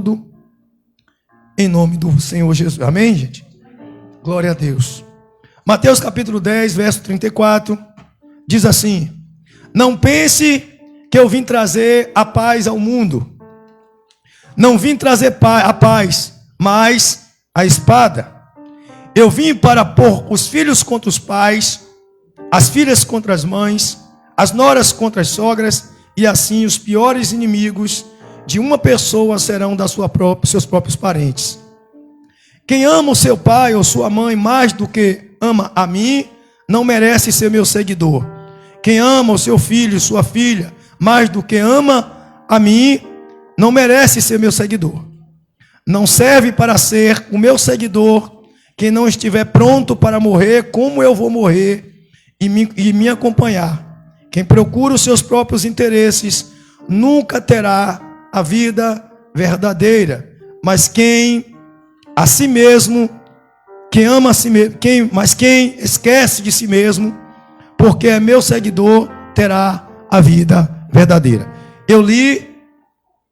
tudo, em nome do Senhor Jesus. Amém, gente? Glória a Deus. Mateus capítulo 10, verso 34, diz assim: não pense que eu vim trazer a paz ao mundo. Não vim trazer a paz, mas a espada. Eu vim para pôr os filhos contra os pais, as filhas contra as mães, as noras contra as sogras, e assim os piores inimigos de uma pessoa serão seus próprios parentes. Quem ama o seu pai ou sua mãe mais do que ama a mim, não merece ser meu seguidor. Quem ama o seu filho e sua filha mais do que ama a mim, não merece ser meu seguidor. Não serve para ser o meu seguidor quem não estiver pronto para morrer como eu vou morrer e me acompanhar. Quem procura os seus próprios interesses nunca terá a vida verdadeira. Mas quem ama a si mesmo, quem esquece de si mesmo, porque é meu seguidor, terá a vida verdadeira. Eu li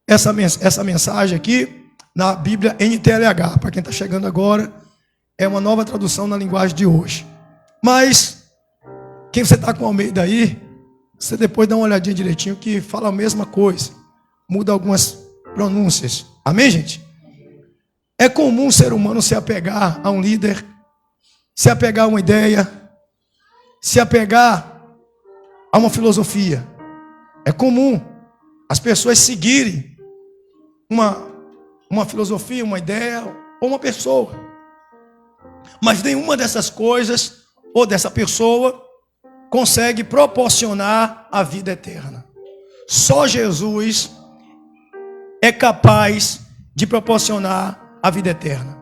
essa mensagem aqui na Bíblia NTLH. Para quem está chegando agora, é uma nova tradução na linguagem de hoje. Mas quem você está com Almeida aí, você depois dá uma olhadinha direitinho, que fala a mesma coisa, muda algumas pronúncias. Amém, gente? É comum o ser humano se apegar a um líder, se apegar a uma ideia, se apegar a uma filosofia. É comum as pessoas seguirem uma filosofia, uma ideia ou uma pessoa. Mas nenhuma dessas coisas ou dessa pessoa consegue proporcionar a vida eterna. Só Jesus é capaz de proporcionar a vida eterna.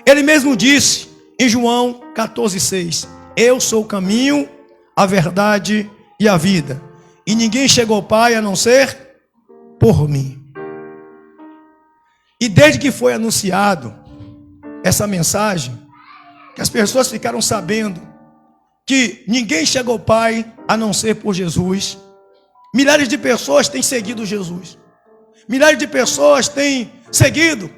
Ele mesmo disse em João 14,6: eu sou o caminho, a verdade e a vida, e ninguém chegou ao Pai a não ser por mim. E desde que foi anunciado essa mensagem, que as pessoas ficaram sabendo que ninguém chegou ao Pai a não ser por Jesus, milhares de pessoas têm seguido Jesus. Milhares de pessoas têm seguido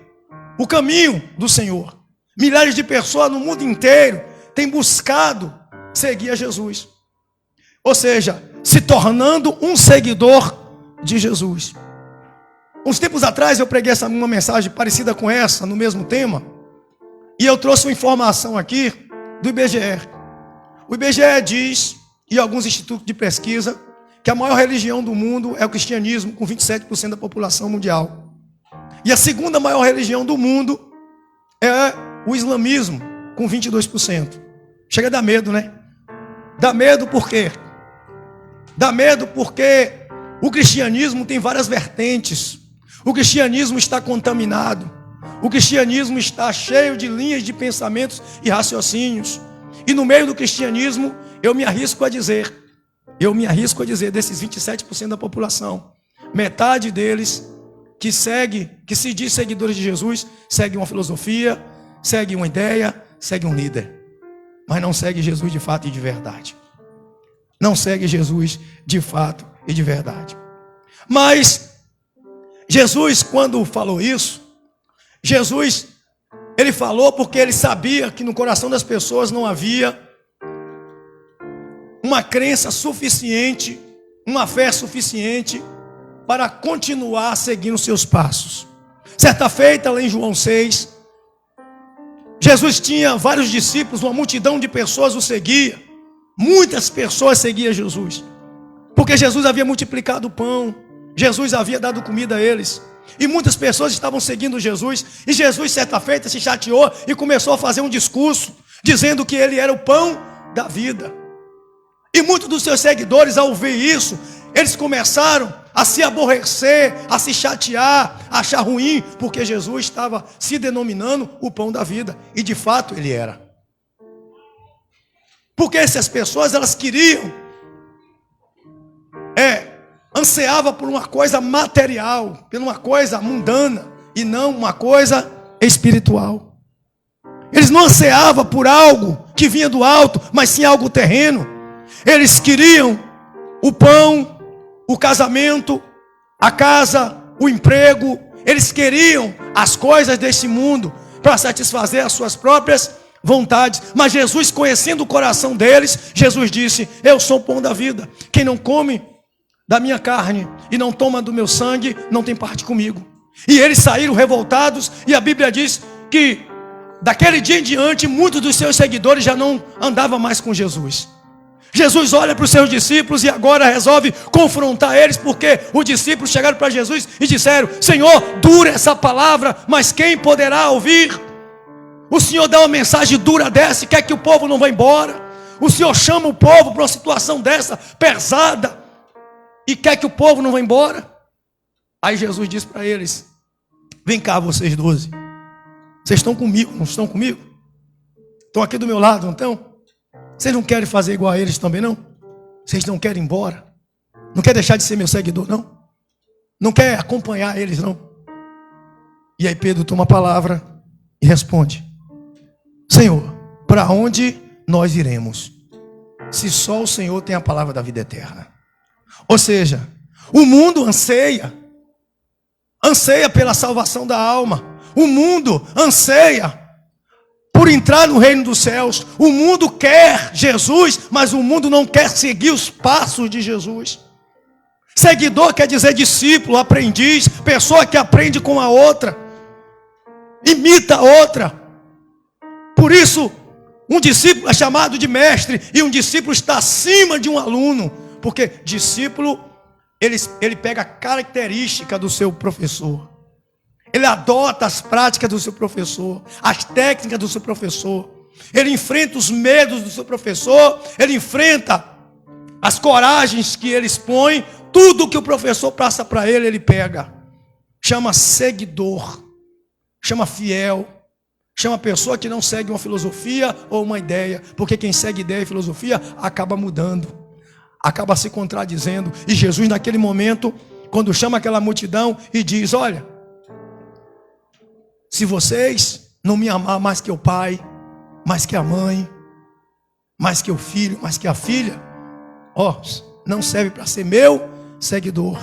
o caminho do Senhor. Milhares de pessoas no mundo inteiro têm buscado seguir a Jesus. Ou seja, se tornando um seguidor de Jesus. Uns tempos atrás eu preguei uma mensagem parecida com essa, no mesmo tema. E eu trouxe uma informação aqui do IBGE. O IBGE diz, e alguns institutos de pesquisa, que a maior religião do mundo é o cristianismo, com 27% da população mundial. E a segunda maior religião do mundo é o islamismo, com 22%. Chega a dar medo, né? Dá medo por quê? Dá medo porque o cristianismo tem várias vertentes. O cristianismo está contaminado. O cristianismo está cheio de linhas de pensamentos e raciocínios. E no meio do cristianismo, eu me arrisco a dizer, desses 27% da população, metade deles que se diz seguidores de Jesus, segue uma filosofia, segue uma ideia, segue um líder, mas não segue Jesus de fato e de verdade. Não segue Jesus de fato e de verdade. Mas Jesus, quando falou isso, ele falou porque ele sabia que no coração das pessoas não havia uma crença suficiente, uma fé suficiente para continuar seguindo seus passos. Certa feita, lá em João 6, Jesus tinha vários discípulos, uma multidão de pessoas o seguia. Muitas pessoas seguiam Jesus, porque Jesus havia multiplicado o pão, Jesus havia dado comida a eles. E muitas pessoas estavam seguindo Jesus. E Jesus, certa feita, se chateou e começou a fazer um discurso dizendo que ele era o pão da vida. E muitos dos seus seguidores, ao ouvir isso, eles começaram a se aborrecer, a se chatear, a achar ruim, porque Jesus estava se denominando o pão da vida. E de fato ele era. Porque essas pessoas, elas queriam, ansiava por uma coisa material, por uma coisa mundana, e não uma coisa espiritual. Eles não ansiavam por algo que vinha do alto, mas sim algo terreno. Eles queriam o pão, o casamento, a casa, o emprego. Eles queriam as coisas desse mundo para satisfazer as suas próprias vontades. Mas Jesus, conhecendo o coração deles, Jesus disse: eu sou o pão da vida. Quem não come da minha carne e não toma do meu sangue, não tem parte comigo. E eles saíram revoltados, e a Bíblia diz que daquele dia em diante, muitos dos seus seguidores já não andavam mais com Jesus. Jesus olha para os seus discípulos e agora resolve confrontar eles, porque os discípulos chegaram para Jesus e disseram: Senhor, dura essa palavra, mas quem poderá ouvir? O Senhor dá uma mensagem dura dessa e quer que o povo não vá embora. O Senhor chama o povo para uma situação dessa, pesada, e quer que o povo não vá embora. Aí Jesus diz para eles: vem cá vocês 12. Vocês estão comigo, não estão comigo? Estão aqui do meu lado, não estão? Vocês não querem fazer igual a eles também, não? Vocês não querem ir embora? Não quer deixar de ser meu seguidor, não? Não quer acompanhar eles, não? E aí Pedro toma a palavra e responde: Senhor, para onde nós iremos, se só o Senhor tem a palavra da vida eterna? Ou seja, o mundo anseia pela salvação da alma. O mundo anseia por entrar no reino dos céus. O mundo quer Jesus, mas o mundo não quer seguir os passos de Jesus. Seguidor quer dizer discípulo, aprendiz, pessoa que aprende com a outra, imita a outra. Por isso, um discípulo é chamado de mestre, e um discípulo está acima de um aluno, porque discípulo, ele pega a característica do seu professor. Ele adota as práticas do seu professor, as técnicas do seu professor. Ele enfrenta os medos do seu professor, ele enfrenta as coragens que ele expõe. Tudo que o professor passa para ele, ele pega. Chama seguidor, chama fiel, chama pessoa que não segue uma filosofia ou uma ideia. Porque quem segue ideia e filosofia acaba mudando, acaba se contradizendo. E Jesus naquele momento, quando chama aquela multidão e diz: olha, se vocês não me amar mais que o pai, mais que a mãe, mais que o filho, mais que a filha, não serve para ser meu seguidor.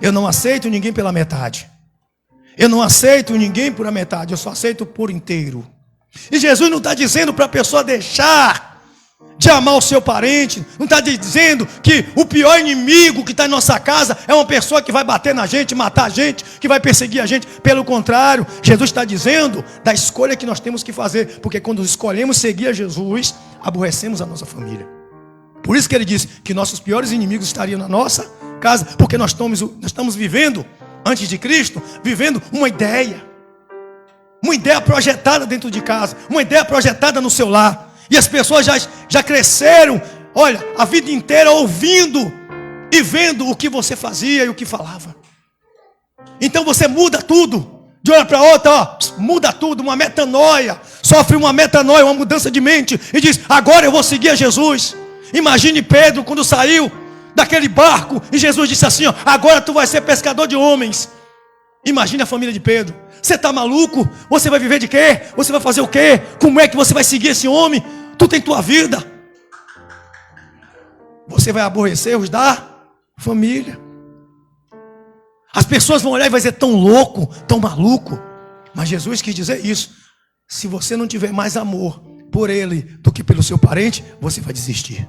Eu não aceito ninguém pela metade. Eu não aceito ninguém por a metade, eu só aceito por inteiro. E Jesus não está dizendo para a pessoa deixar de amar o seu parente. Não está dizendo que o pior inimigo que está em nossa casa é uma pessoa que vai bater na gente, matar a gente, que vai perseguir a gente. Pelo contrário, Jesus está dizendo da escolha que nós temos que fazer. Porque quando escolhemos seguir a Jesus, aborrecemos a nossa família. Por isso que ele disse que nossos piores inimigos estariam na nossa casa. Porque nós estamos vivendo, antes de Cristo, vivendo uma ideia projetada dentro de casa, uma ideia projetada no seu lar. E as pessoas já cresceram, olha, a vida inteira ouvindo e vendo o que você fazia e o que falava. Então você muda tudo, de uma hora para outra, muda tudo, uma metanoia, sofre uma metanoia, uma mudança de mente, e diz: agora eu vou seguir a Jesus. Imagine Pedro quando saiu daquele barco, e Jesus disse assim: agora tu vai ser pescador de homens. Imagine a família de Pedro. Você está maluco? Você vai viver de quê? Você vai fazer o quê? Como é que você vai seguir esse homem? Tu tem tua vida. Você vai aborrecer os da família. As pessoas vão olhar e vai dizer: tão louco, tão maluco. Mas Jesus quis dizer isso: se você não tiver mais amor por ele do que pelo seu parente, você vai desistir.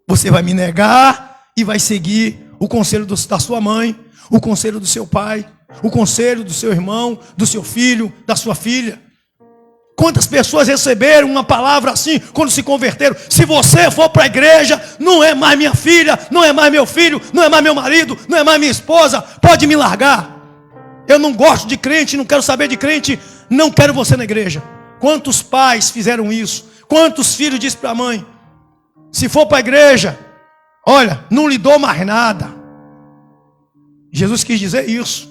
Você vai me negar e vai seguir o conselho da sua mãe, o conselho do seu pai, o conselho do seu irmão, do seu filho, da sua filha. Quantas pessoas receberam uma palavra assim quando se converteram? Se você for para a igreja, não é mais minha filha, não é mais meu filho, não é mais meu marido, não é mais minha esposa, pode me largar. Eu não gosto de crente, não quero saber de crente, não quero você na igreja. Quantos pais fizeram isso? Quantos filhos dizem para a mãe: se for para a igreja, olha, não lhe dou mais nada. Jesus quis dizer isso.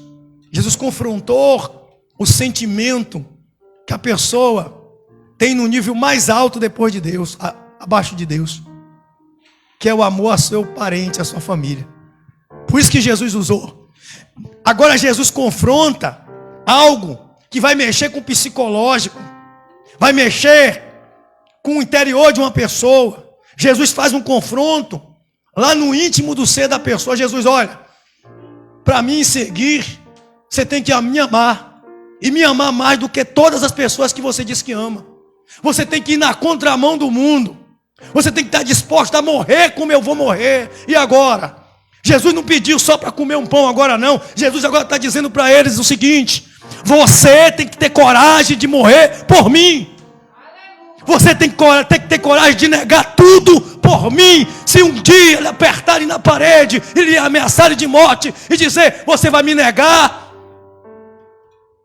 Jesus confrontou o sentimento que a pessoa tem no nível mais alto depois de Deus, abaixo de Deus, que é o amor a seu parente, a sua família. Por isso que Jesus usou. Agora Jesus confronta algo que vai mexer com o psicológico, vai mexer com o interior de uma pessoa. Jesus faz um confronto lá no íntimo do ser da pessoa. Jesus: olha, para mim seguir, Você tem que me amar. E me amar mais do que todas as pessoas que você diz que ama. Você tem que ir na contramão do mundo. Você tem que estar disposto a morrer como eu vou morrer. E agora? Jesus não pediu só para comer um pão agora não. Jesus agora está dizendo para eles o seguinte: você tem que ter coragem de morrer por mim. Você tem que ter coragem de negar tudo por mim. Se um dia ele apertarem na parede, ele ameaçarem de morte e dizer: você vai me negar?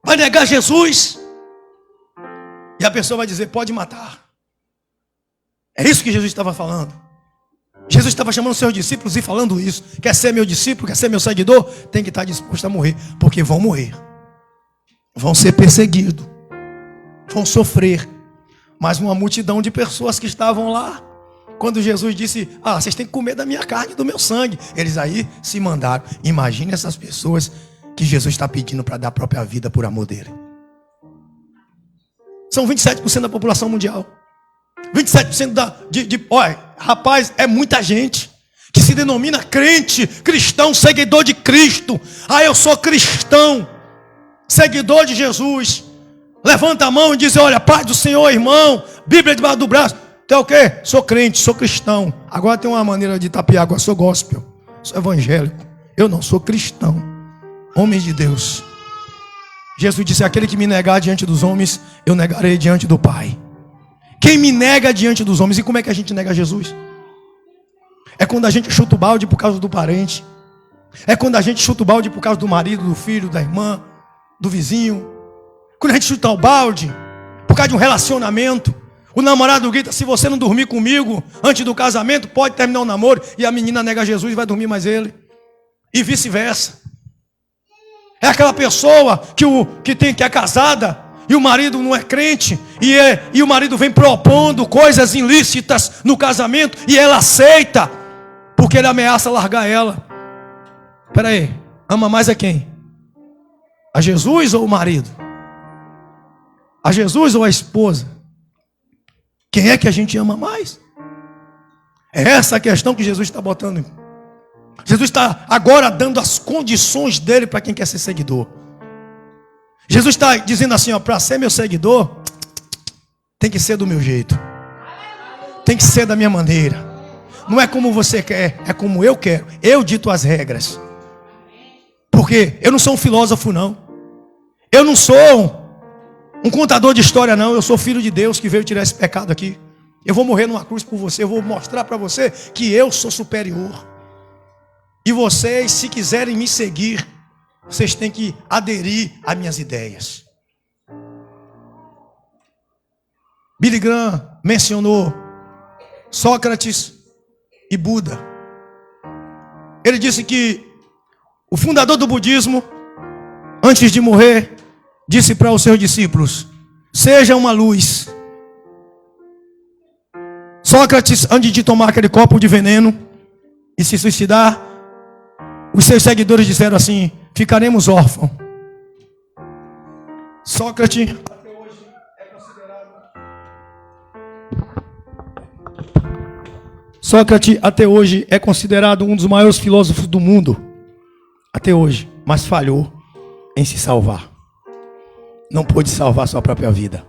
Vai negar Jesus? E a pessoa vai dizer: pode matar. É isso que Jesus estava falando. Jesus estava chamando os seus discípulos e falando isso. Quer ser meu discípulo, quer ser meu seguidor? Tem que estar disposto a morrer. Porque vão morrer. Vão ser perseguidos. Vão sofrer. Mas uma multidão de pessoas que estavam lá, quando Jesus disse: vocês têm que comer da minha carne e do meu sangue, eles aí se mandaram. Imagine essas pessoas que Jesus está pedindo para dar a própria vida por amor dele. São 27% da população mundial. 27% olha, rapaz, é muita gente que se denomina crente, cristão, seguidor de Cristo. Eu sou cristão, seguidor de Jesus. Levanta a mão e diz: olha, paz do Senhor, irmão. Bíblia debaixo do braço. Tu é o quê? Sou crente, sou cristão. Agora tem uma maneira de tapear. Agora sou gospel, sou evangélico. Eu não sou cristão. Homem de Deus. Jesus disse: aquele que me negar diante dos homens, eu negarei diante do Pai. Quem me nega diante dos homens? E como é que a gente nega Jesus? É quando a gente chuta o balde por causa do parente. É quando a gente chuta o balde por causa do marido, do filho, da irmã, do vizinho. Quando a gente chuta o balde por causa de um relacionamento. O namorado grita: se você não dormir comigo antes do casamento, pode terminar o namoro. E a menina nega Jesus e vai dormir mais ele. E vice-versa. É aquela pessoa que é casada e o marido não é crente, e o marido vem propondo coisas ilícitas no casamento e ela aceita, porque ele ameaça largar ela. Espera aí, ama mais a quem? A Jesus ou o marido? A Jesus ou a esposa? Quem é que a gente ama mais? É essa a questão que Jesus está botando. Jesus está agora dando as condições dele para quem quer ser seguidor. Jesus está dizendo assim: para ser meu seguidor, tem que ser do meu jeito. Tem que ser da minha maneira. Não é como você quer, é como eu quero. Eu dito as regras. Porque eu não sou um filósofo, não. Eu não sou um contador de história, não. Eu sou filho de Deus que veio tirar esse pecado aqui. Eu vou morrer numa cruz por você. Eu vou mostrar para você que eu sou superior. E vocês, se quiserem me seguir, vocês têm que aderir às minhas ideias. Billy Graham mencionou Sócrates e Buda. Ele disse que o fundador do budismo, antes de morrer, disse para os seus discípulos: seja uma luz. Sócrates, antes de tomar aquele copo de veneno e se suicidar, os seus seguidores disseram assim: ficaremos órfãos. Sócrates até hoje é considerado. Sócrates até hoje é considerado um dos maiores filósofos do mundo. Até hoje, mas falhou em se salvar. Não pôde salvar sua própria vida.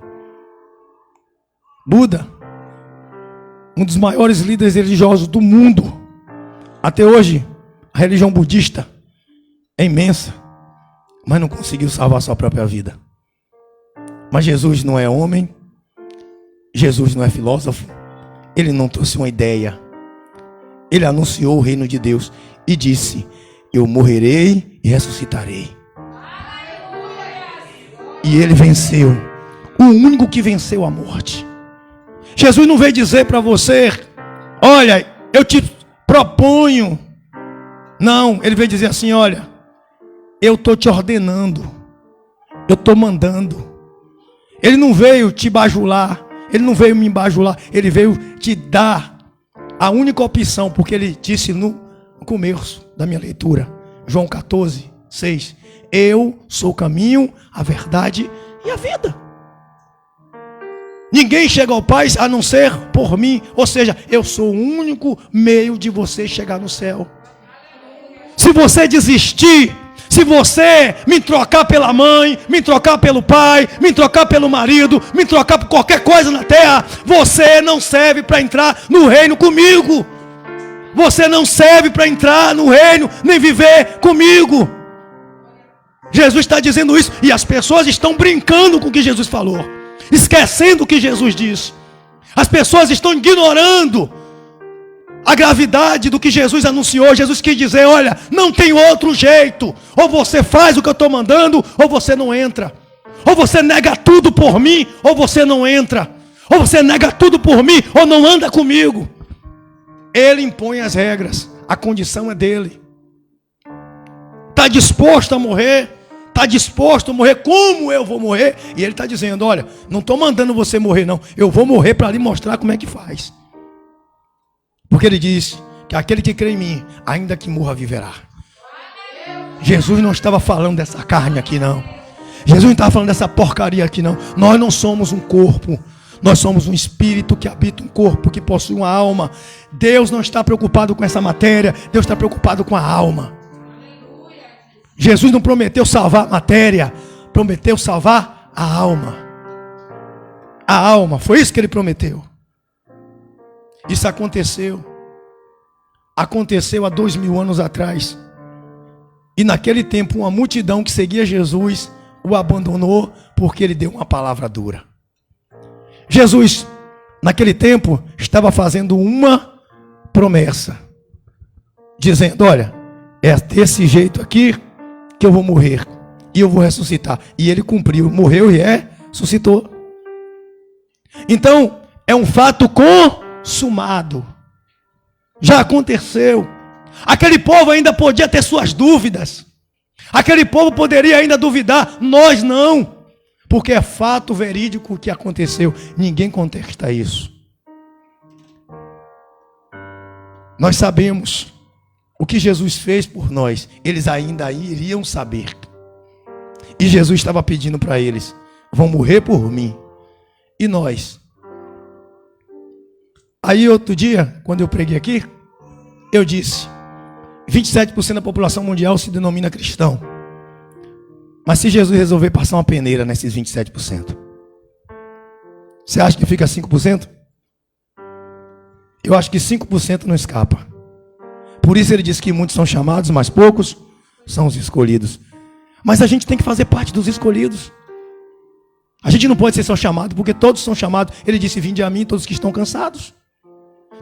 Buda, um dos maiores líderes religiosos do mundo. Até hoje, a religião budista é imensa, mas não conseguiu salvar sua própria vida. Mas Jesus não é homem, Jesus não é filósofo, ele não trouxe uma ideia. Ele anunciou o reino de Deus e disse: eu morrerei e ressuscitarei. E ele venceu, o único que venceu a morte. Jesus não veio dizer para você: olha, eu te proponho. Não, ele veio dizer assim: olha, eu estou te ordenando, eu estou mandando. Ele não veio te bajular, ele não veio me bajular, ele veio te dar a única opção, porque ele disse no começo da minha leitura, João 14, 6, eu sou o caminho, a verdade e a vida. Ninguém chega ao Pai a não ser por mim, ou seja, eu sou o único meio de você chegar no céu. Se você desistir, Se você me trocar pela mãe, me trocar pelo pai, me trocar pelo marido, me trocar por qualquer coisa na terra, você não serve para entrar no reino comigo. Você não serve para entrar no reino, nem viver comigo. Jesus está dizendo isso, e as pessoas estão brincando com o que Jesus falou, esquecendo o que Jesus disse. As pessoas estão ignorando a gravidade do que Jesus anunciou. Jesus quis dizer: olha, não tem outro jeito. Ou você faz o que eu estou mandando, ou você não entra. Ou você nega tudo por mim, ou você não entra. Ou você nega tudo por mim, ou não anda comigo. Ele impõe as regras, a condição é dele. Está disposto a morrer? Está disposto a morrer como eu vou morrer? E ele está dizendo: olha, não estou mandando você morrer não, eu vou morrer para lhe mostrar como é que faz. Porque ele diz que aquele que crê em mim, ainda que morra, viverá. Jesus não estava falando dessa carne aqui não. Jesus não estava falando dessa porcaria aqui não. Nós não somos um corpo. Nós somos um espírito que habita um corpo, que possui uma alma. Deus não está preocupado com essa matéria. Deus está preocupado com a alma. Jesus não prometeu salvar a matéria. Prometeu salvar a alma. A alma, foi isso que ele prometeu. Isso aconteceu. Aconteceu há 2000 anos atrás. E naquele tempo uma multidão que seguia Jesus o abandonou porque ele deu uma palavra dura. Jesus, naquele tempo, estava fazendo uma promessa. Dizendo: olha, é desse jeito aqui que eu vou morrer. E eu vou ressuscitar. E ele cumpriu, morreu e ressuscitou. Então, é um fato consumado. Já aconteceu. Aquele povo ainda podia ter suas dúvidas. Aquele povo poderia ainda duvidar. Nós não. Porque é fato verídico o que aconteceu. Ninguém contesta isso. Nós sabemos o que Jesus fez por nós. Eles ainda iriam saber. E Jesus estava pedindo para eles: vão morrer por mim. E nós? Aí outro dia, quando eu preguei aqui, eu disse: 27% da população mundial se denomina cristão. Mas se Jesus resolver passar uma peneira nesses 27%, você acha que fica 5%? Eu acho que 5% não escapa. Por isso ele diz que muitos são chamados, mas poucos são os escolhidos. Mas a gente tem que fazer parte dos escolhidos. A gente não pode ser só chamado, porque todos são chamados. Ele disse: vinde a mim todos que estão cansados.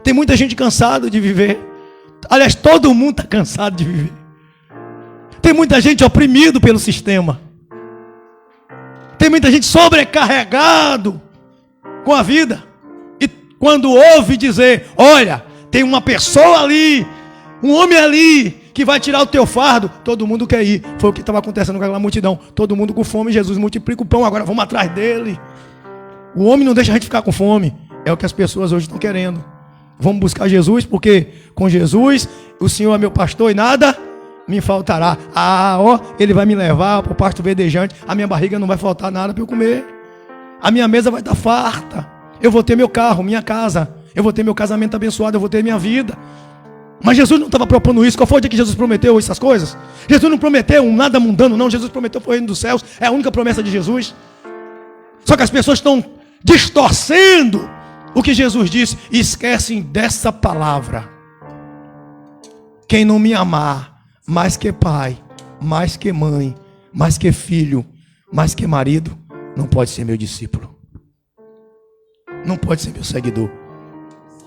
Tem muita gente cansada de viver. Aliás, todo mundo está cansado de viver. Tem muita gente oprimido pelo sistema. Tem muita gente sobrecarregado com a vida. E quando ouve dizer: olha, tem uma pessoa ali, um homem ali, que vai tirar o teu fardo, todo mundo quer ir. Foi o que estava acontecendo com aquela multidão. Todo mundo com fome. Jesus multiplica o pão, agora vamos atrás dele. O homem não deixa a gente ficar com fome. É o que as pessoas hoje estão querendo. Vamos buscar Jesus, porque com Jesus o Senhor é meu pastor e nada me faltará. Ele vai me levar para o pasto verdejante. A minha barriga não vai faltar nada para eu comer. A minha mesa vai estar farta. Eu vou ter meu carro, minha casa. Eu vou ter meu casamento abençoado. Eu vou ter minha vida. Mas Jesus não estava propondo isso. Qual foi o dia que Jesus prometeu essas coisas? Jesus não prometeu um nada mundano, não. Jesus prometeu o reino dos céus. É a única promessa de Jesus. Só que as pessoas estão distorcendo o que Jesus disse e esquecem dessa palavra: quem não me amar mais que pai, mais que mãe, mais que filho, mais que marido, não pode ser meu discípulo. Não pode ser meu seguidor.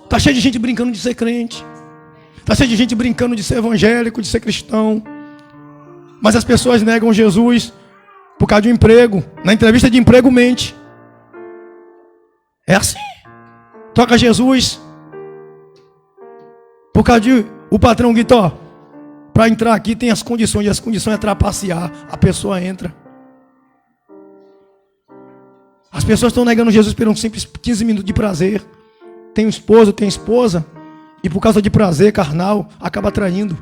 Está cheio de gente brincando de ser crente. Está cheio de gente brincando de ser evangélico, de ser cristão. Mas as pessoas negam Jesus por causa de um emprego. Na entrevista de emprego mente. É assim. Troca Jesus por causa de o patrão grita: ó, para entrar aqui tem as condições. E as condições é trapacear. A pessoa entra. As pessoas estão negando Jesus por um simples 15 minutos de prazer. Tem um esposo, tem esposa, e por causa de prazer carnal acaba traindo.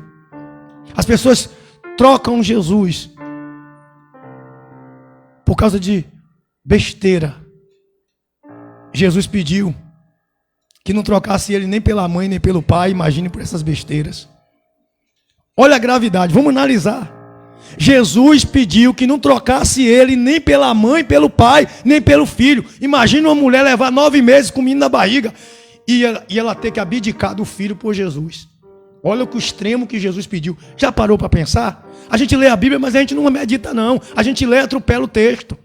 As pessoas trocam Jesus por causa de besteira. Jesus pediu que não trocasse ele nem pela mãe, nem pelo pai. Imagine por essas besteiras. Olha a gravidade, vamos analisar. Jesus pediu que não trocasse ele nem pela mãe, pelo pai, nem pelo filho. Imagina uma mulher levar 9 meses com o menino na barriga e ela ter que abdicar do filho por Jesus. Olha o extremo que Jesus pediu. Já parou para pensar? A gente lê a Bíblia, mas a gente não medita não. A gente lê e atropela o texto.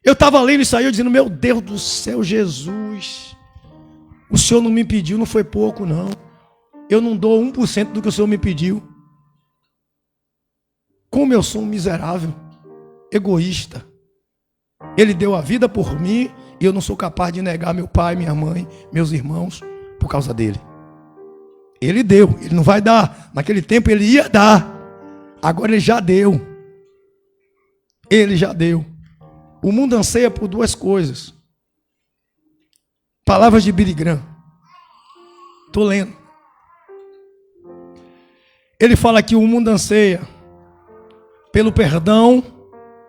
Eu estava lendo isso aí, eu dizendo, meu Deus do céu, Jesus, o Senhor não me pediu, não foi pouco não. Eu não dou 1% do que o Senhor me pediu. Como eu sou um miserável, egoísta. Ele deu a vida por mim e eu não sou capaz de negar meu pai, minha mãe, meus irmãos por causa dele. Ele deu, ele não vai dar. Naquele tempo ele ia dar. Agora ele já deu. Ele já deu. O mundo anseia por 2 coisas. Palavras de Billy Graham. Estou lendo. Ele fala que o mundo anseia pelo perdão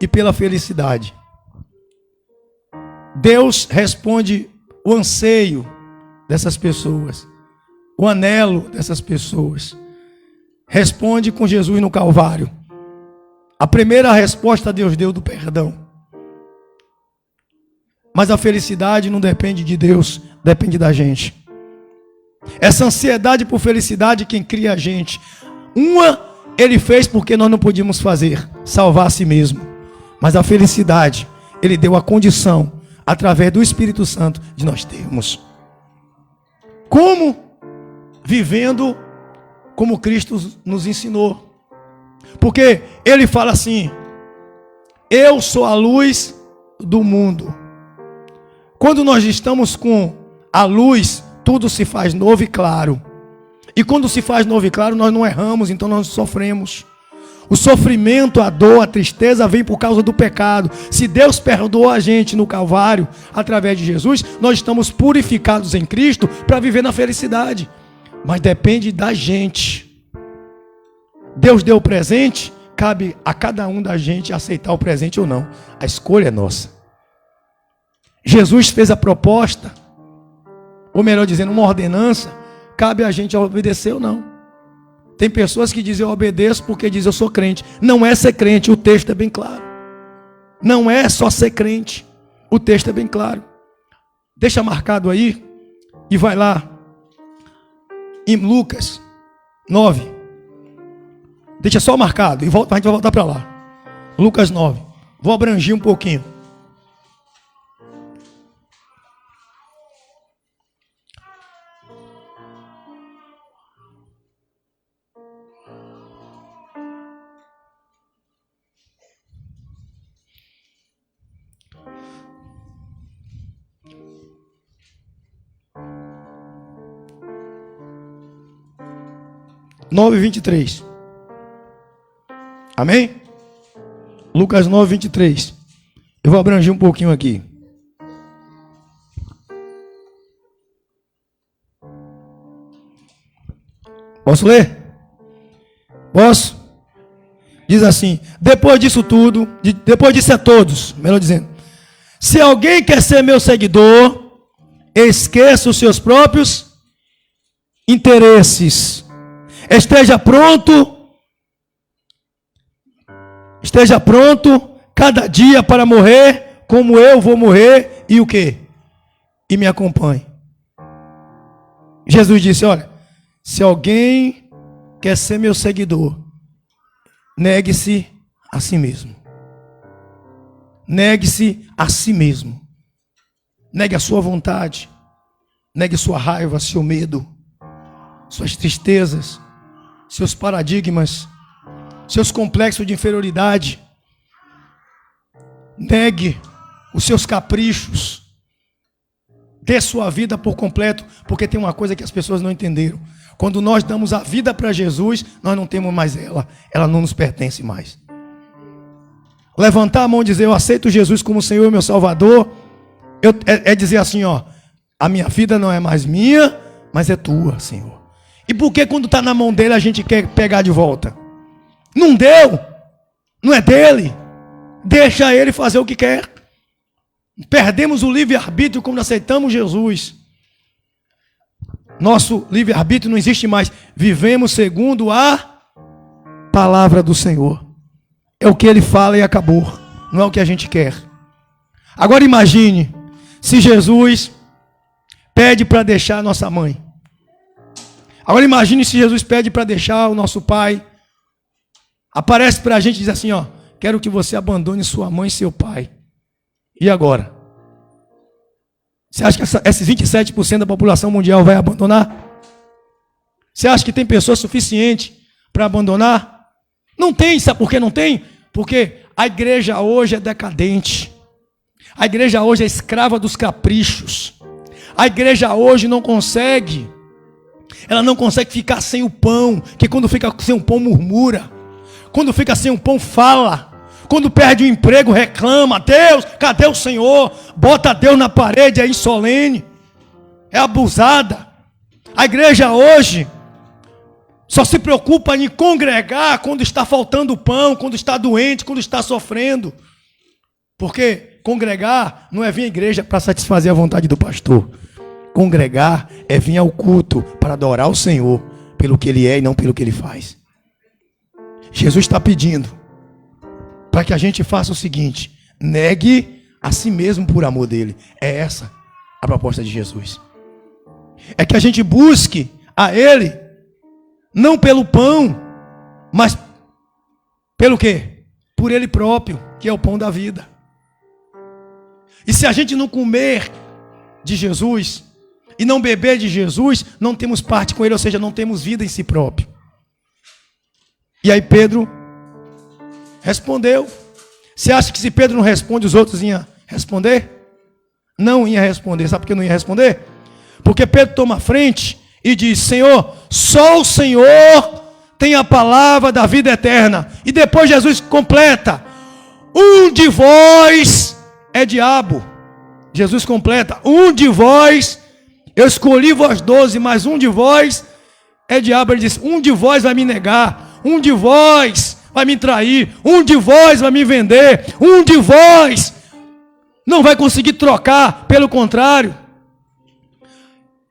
e pela felicidade. Deus responde o anseio dessas pessoas, o anelo dessas pessoas. Responde com Jesus no Calvário. A primeira resposta Deus deu do perdão. Mas a felicidade não depende de Deus, depende da gente. Essa ansiedade por felicidade, quem cria a gente. Uma ele fez porque nós não podíamos fazer, salvar a si mesmo. Mas a felicidade, ele deu a condição, através do Espírito Santo, de nós termos. Como? Vivendo como Cristo nos ensinou. Porque ele fala assim, eu sou a luz do mundo. Quando nós estamos com a luz, tudo se faz novo e claro. E quando se faz novo e claro, nós não erramos, então nós sofremos. O sofrimento, a dor, a tristeza vem por causa do pecado. Se Deus perdoou a gente no Calvário, através de Jesus, nós estamos purificados em Cristo para viver na felicidade. Mas depende da gente. Deus deu o presente, cabe a cada um da gente aceitar o presente ou não. A escolha é nossa. Jesus fez a proposta, ou melhor dizendo, uma ordenança, cabe a gente obedecer ou não. Tem pessoas que dizem eu obedeço porque dizem eu sou crente. Não é ser crente, o texto é bem claro. Não é só ser crente, o texto é bem claro. Deixa marcado aí e vai lá em Lucas 9. Deixa só marcado e volta, a gente vai voltar para lá. Lucas 9. Vou abranger um pouquinho. Nove, 23. Amém? Lucas 9, 23. Eu vou abranger um pouquinho aqui. Posso ler? Posso? Diz assim: depois disso tudo, depois disso a todos, melhor dizendo, se alguém quer ser meu seguidor, esqueça os seus próprios interesses. Esteja pronto cada dia para morrer, como eu vou morrer, e o quê? E me acompanhe. Jesus disse, olha, se alguém quer ser meu seguidor, negue-se a si mesmo. Negue-se a si mesmo. Negue a sua vontade, negue sua raiva, seu medo, suas tristezas, seus paradigmas, seus complexos de inferioridade. Negue os seus caprichos. Dê sua vida por completo, porque tem uma coisa que as pessoas não entenderam. Quando nós damos a vida para Jesus, nós não temos mais ela. Ela não nos pertence mais. Levantar a mão e dizer, eu aceito Jesus como Senhor e meu Salvador, é dizer assim, ó, a minha vida não é mais minha, mas é tua, Senhor. E por que quando está na mão dele a gente quer pegar de volta? Não deu, não é dele. Deixa ele fazer o que quer. Perdemos o livre-arbítrio quando aceitamos Jesus. Nosso livre-arbítrio não existe mais. Vivemos segundo a palavra do Senhor. É o que ele fala e acabou. Não é o que a gente quer. Agora imagine se Jesus pede para deixar a nossa mãe. Agora imagine se Jesus pede para deixar o nosso pai. Aparece para a gente e diz assim, ó, quero que você abandone sua mãe e seu pai. E agora? Você acha que esses 27% da população mundial vai abandonar? Você acha que tem pessoas suficientes para abandonar? Não tem, sabe por que não tem? Porque a igreja hoje é decadente. A igreja hoje é escrava dos caprichos. A igreja hoje não consegue. Ela não consegue ficar sem o pão. Que quando fica sem o pão murmura. Quando fica sem o pão fala. Quando perde o emprego reclama. Deus, cadê o Senhor? Bota Deus na parede, é insolene. É abusada. A igreja hoje só se preocupa em congregar quando está faltando pão, quando está doente, quando está sofrendo. Porque congregar não é vir à igreja para satisfazer a vontade do pastor. Congregar é vir ao culto para adorar o Senhor pelo que Ele é e não pelo que Ele faz. Jesus está pedindo para que a gente faça o seguinte: negue a si mesmo por amor dele. É essa a proposta de Jesus. É que a gente busque a Ele não pelo pão, mas pelo quê? Por Ele próprio, que é o pão da vida. E se a gente não comer de Jesus e não beber de Jesus, não temos parte com Ele, ou seja, não temos vida em si próprio. E aí Pedro respondeu. Você acha que se Pedro não responde, os outros iam responder? Não ia responder. Sabe por que não ia responder? Porque Pedro toma a frente e diz: Senhor, só o Senhor tem a palavra da vida eterna. E depois Jesus completa: um de vós é diabo. Jesus completa: um de vós, eu escolhi vós 12, mas um de vós é diabo. Ele diz: um de vós vai me negar, um de vós vai me trair, um de vós vai me vender, um de vós não vai conseguir trocar, pelo contrário.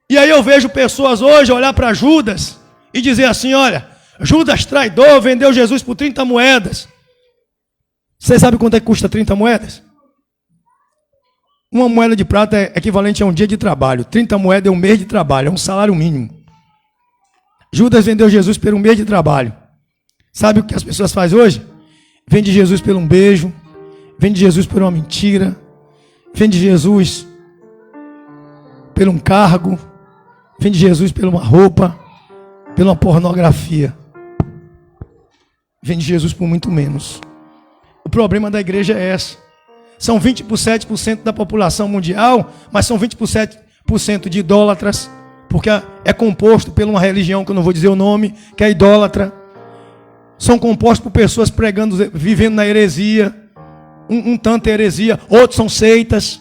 E aí eu vejo pessoas hoje olhar para Judas e dizer assim: olha, Judas traidor vendeu Jesus por 30 moedas. Você sabe quanto é que custa 30 moedas? Uma moeda de prata é equivalente a um dia de trabalho. 30 moedas é um mês de trabalho, é um salário mínimo. Judas vendeu Jesus por um mês de trabalho. Sabe o que as pessoas fazem hoje? Vende Jesus por um beijo, vende Jesus por uma mentira, vende Jesus por um cargo, vende Jesus por uma roupa, pela pornografia. Vende Jesus por muito menos. O problema da igreja é esse. São 27% da população mundial, mas são 27% de idólatras, porque é composto por uma religião que eu não vou dizer o nome, que é idólatra. São compostos por pessoas pregando, vivendo na heresia. Um tanto é heresia, outros são seitas,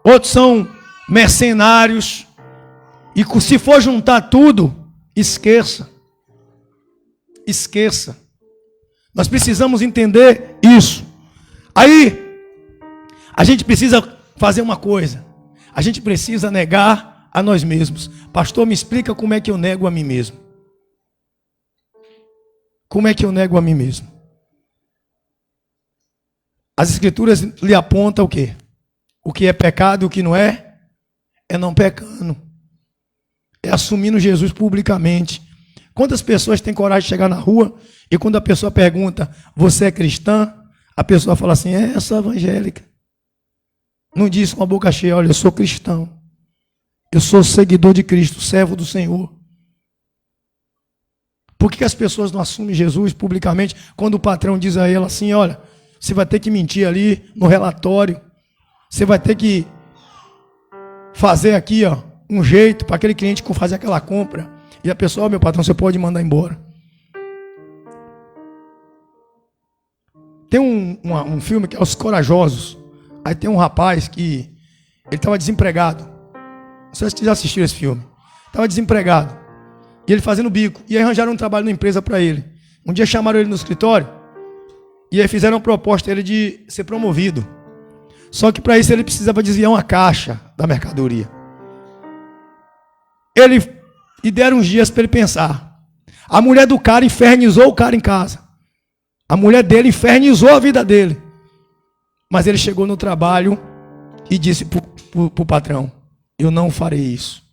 outros são mercenários. E se for juntar tudo, esqueça. Esqueça. Nós precisamos entender isso. Aí, a gente precisa fazer uma coisa. A gente precisa negar a nós mesmos. Pastor, me explica como é que eu nego a mim mesmo. Como é que eu nego a mim mesmo? As escrituras lhe apontam o quê? O que é pecado e o que não é? É não pecando. É assumindo Jesus publicamente. Quantas pessoas têm coragem de chegar na rua e quando a pessoa pergunta: você é cristã? A pessoa fala assim: eu sou evangélica. Não diz com a boca cheia: olha, eu sou cristão. Eu sou seguidor de Cristo, servo do Senhor. Por que as pessoas não assumem Jesus publicamente quando o patrão diz a ela assim: olha, você vai ter que mentir ali no relatório, você vai ter que fazer aqui, ó, um jeito para aquele cliente fazer aquela compra. E a pessoa: ó, meu patrão, você pode mandar embora. Tem um filme que é Os Corajosos. Aí tem um rapaz que ele estava desempregado. Não sei se vocês já assistiram esse filme. Estava desempregado. E ele fazendo bico. E aí arranjaram um trabalho na empresa para ele. Um dia chamaram ele no escritório. E aí fizeram uma proposta a ele de ser promovido. Só que para isso ele precisava desviar uma caixa da mercadoria. E deram uns dias para ele pensar. A mulher do cara infernizou o cara em casa. A mulher dele infernizou a vida dele. Mas ele chegou no trabalho e disse para o patrão: eu não farei isso.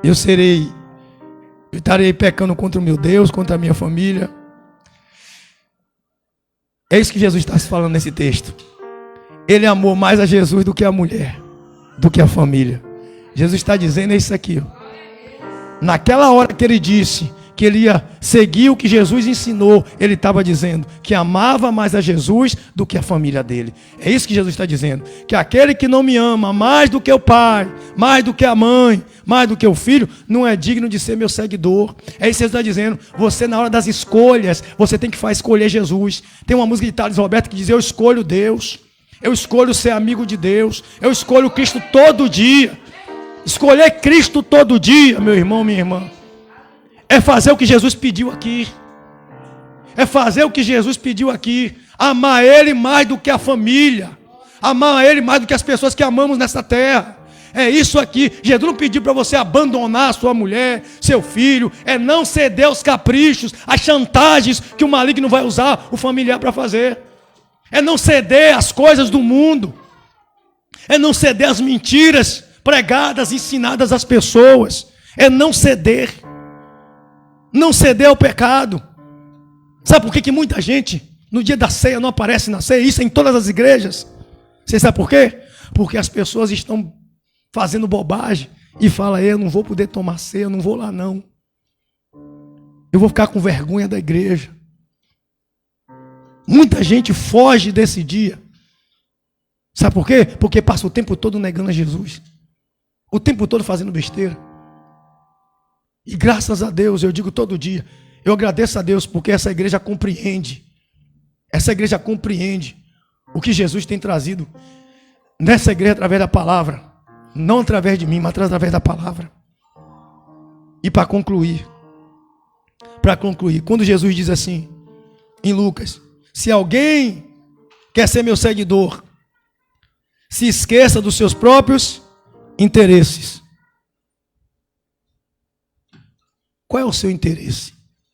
Eu estarei pecando contra o meu Deus, contra a minha família. É isso que Jesus está se falando nesse texto. Ele amou mais a Jesus do que a mulher, do que a família. Jesus está dizendo isso aqui. Naquela hora que ele disse que ele ia seguir o que Jesus ensinou, ele estava dizendo que amava mais a Jesus do que a família dele. É isso que Jesus está dizendo. Que aquele que não me ama mais do que o pai, mais do que a mãe, mais do que o filho, não é digno de ser meu seguidor. É isso que Jesus está dizendo. Você, na hora das escolhas, você tem que escolher Jesus. Tem uma música de Thales Roberto que diz: eu escolho Deus, eu escolho ser amigo de Deus, eu escolho Cristo todo dia. Escolher Cristo todo dia, meu irmão, minha irmã, é fazer o que Jesus pediu aqui. É fazer o que Jesus pediu aqui. Amar Ele mais do que a família. Amar Ele mais do que as pessoas que amamos nessa terra. É isso aqui. Jesus não pediu para você abandonar a sua mulher, seu filho. É não ceder aos caprichos, às chantagens que o maligno vai usar o familiar para fazer. É não ceder às coisas do mundo. É não ceder às mentiras pregadas, ensinadas às pessoas. É não ceder. Não ceder ao pecado. Sabe por que muita gente no dia da ceia não aparece na ceia? Isso é em todas as igrejas. Você sabe por quê? Porque as pessoas estão fazendo bobagem e falam: eu não vou poder tomar ceia, eu não vou lá não. Eu vou ficar com vergonha da igreja. Muita gente foge desse dia. Sabe por quê? Porque passa o tempo todo negando a Jesus. O tempo todo fazendo besteira. E graças a Deus, eu digo todo dia, eu agradeço a Deus porque essa igreja compreende. Essa igreja compreende o que Jesus tem trazido nessa igreja através da palavra. Não através de mim, mas através da palavra. E para concluir, quando Jesus diz assim, em Lucas: se alguém quer ser meu seguidor, se esqueça dos seus próprios interesses. Qual é o seu interesse?